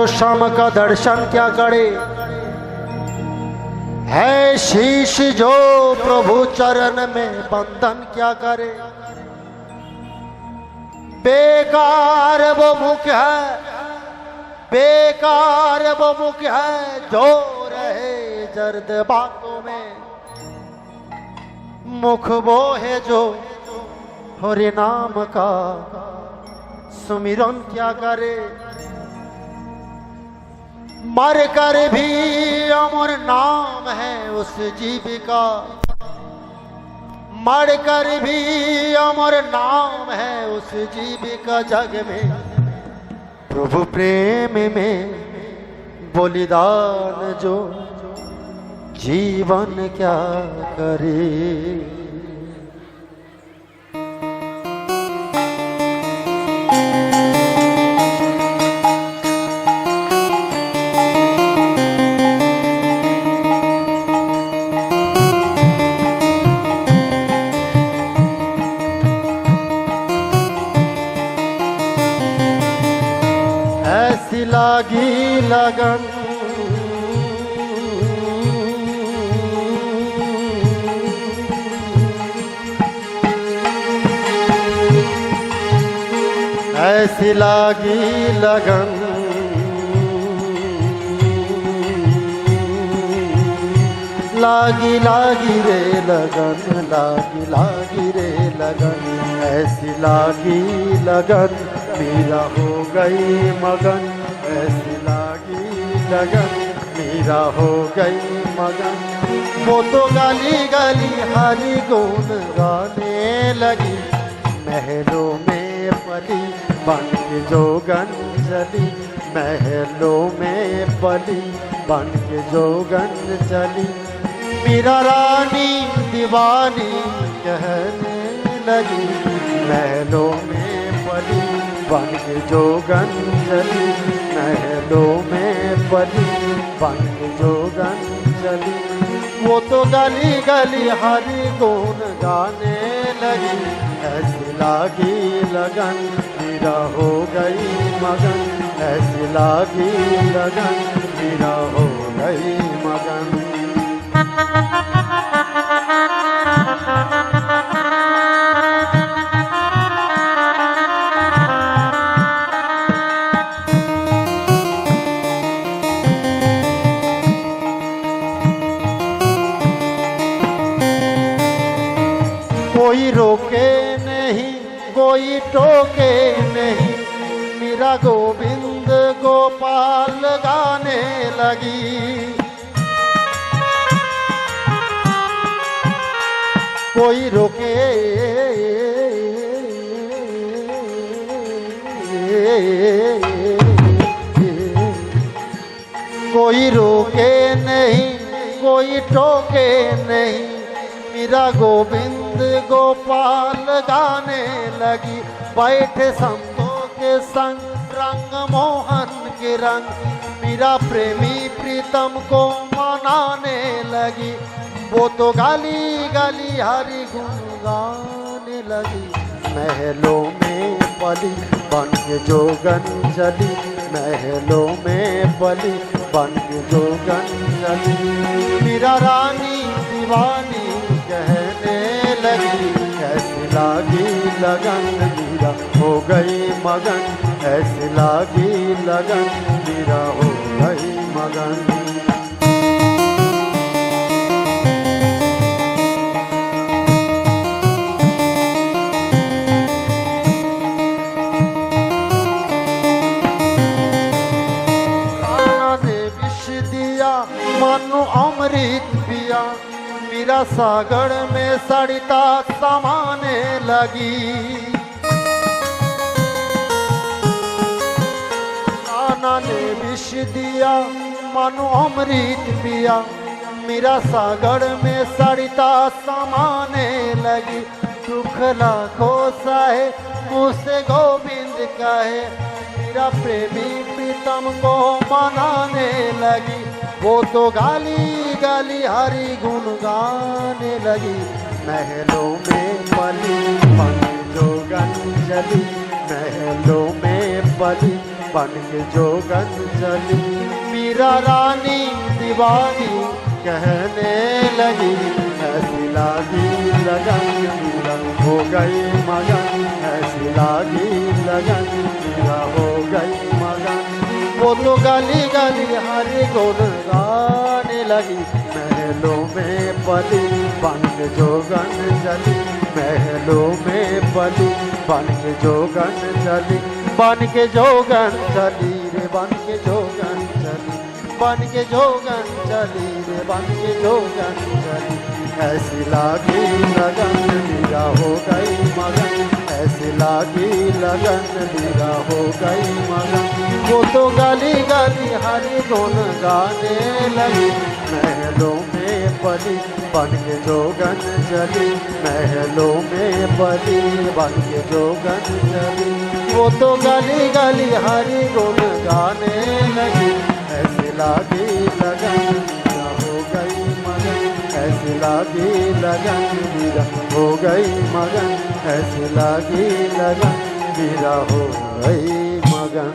श्याम का दर्शन क्या करे, है शीश जो प्रभु चरण में बंधन क्या करे। बेकार वो मुख है, बेकार वो मुख है जो रहे जर्द बातों में। मुख वो है जो हरि नाम का सुमिरन क्या करे। मर कर भी अमर नाम है उस जीविका, मर कर भी अमर नाम है उस जीविका। जग में प्रभु प्रेम में बलिदान जो जीवन क्या करे। ऐसी लागी लगन ऐसी लागी लगन, लागी लागी रे लगन, लागी लागी रे लगन। ऐसी लागी लगन मीरा हो गई मगन, ऐसी लागी लगन मीरा हो गई मगन। वो तो गाली गाली हरि गुण गाने लगी, महलों में पली बन के जोगन चली, महलों में पली बन के जोगन चली। मीरा रानी दीवानी कहने लगी, महलों में पली बन के जोगन चली, महलों में पली बन के जोगन चली। वो तो गली गली हरि गुण गाने लगी, ऐसी लागी लगन मीरा हो गई मगन, ऐसी लागी लगन मीरा हो गई मगन। कोई रोके नहीं कोई टोके नहीं, मीरा गोविंद गोपाल गाने लगी। कोई रोके कोई रोके नहीं कोई टोके नहीं, मीरा गोविंद गोपाल गाने लगी। बैठे संतों के संग रंग मोहन के रंग, मीरा प्रेमी प्रीतम को मनाने लगी। वो तो गाली गाली हरि गुण गाने लगी, महलों में पली बन के जोगन चली, महलों में पली बन के जोगन चली। मीरा रानी दीवानी कहने लगी, ऐसी लागी लगन मीरा हो गई मगन, ऐसी लागी लगन मीरा हो गई मगन। मानो अमृत पिया, मीरा सागर में सरिता समाने लगी। नाना ने विष दिया मानो अमृत पिया, मीरा सागर में सरिता समाने लगी। दुख लाखों सहे मुझसे गोविंद कहे, मीरा प्रेमी प्रीतम को मनाने लगी। वो तो गाली गाली हरि गुण गाने लगी, महलों में पली बन जोगन चली, महलों में पली बन के जोगन चली। मीरा रानी दीवानी कहने लगी, ऐसी लागी लगन मीरा हो गई मगन, ऐसी लागी लगन मीरा हो गई मगन। वो तो गली गली हरि गुण गाने लगी, महलों में पली बन के जोगन चली, महलों में पली बन के जोगन चली। बन के जोगन चली रे बन के जोगन चली, बन के जोगन चली रे बन के जोगन चली। ऐसी लागी लगन मीरा हो गई मगन, ऐसी लागी लगन मीरा हो गई मगन। वो तो गली गली हरि गुण गाने लगी, महलों में पली बन के जोगन चली, महलों में पली बन के जोगन चली। वो तो गली गली हरि गुण गाने लगी, ऐसी लागी लगन मीरा हो गई मगन, ऐसी लागी लगन मीरा हो गई मगन, ऐसी लागी लगन मीरा हो गई मगन।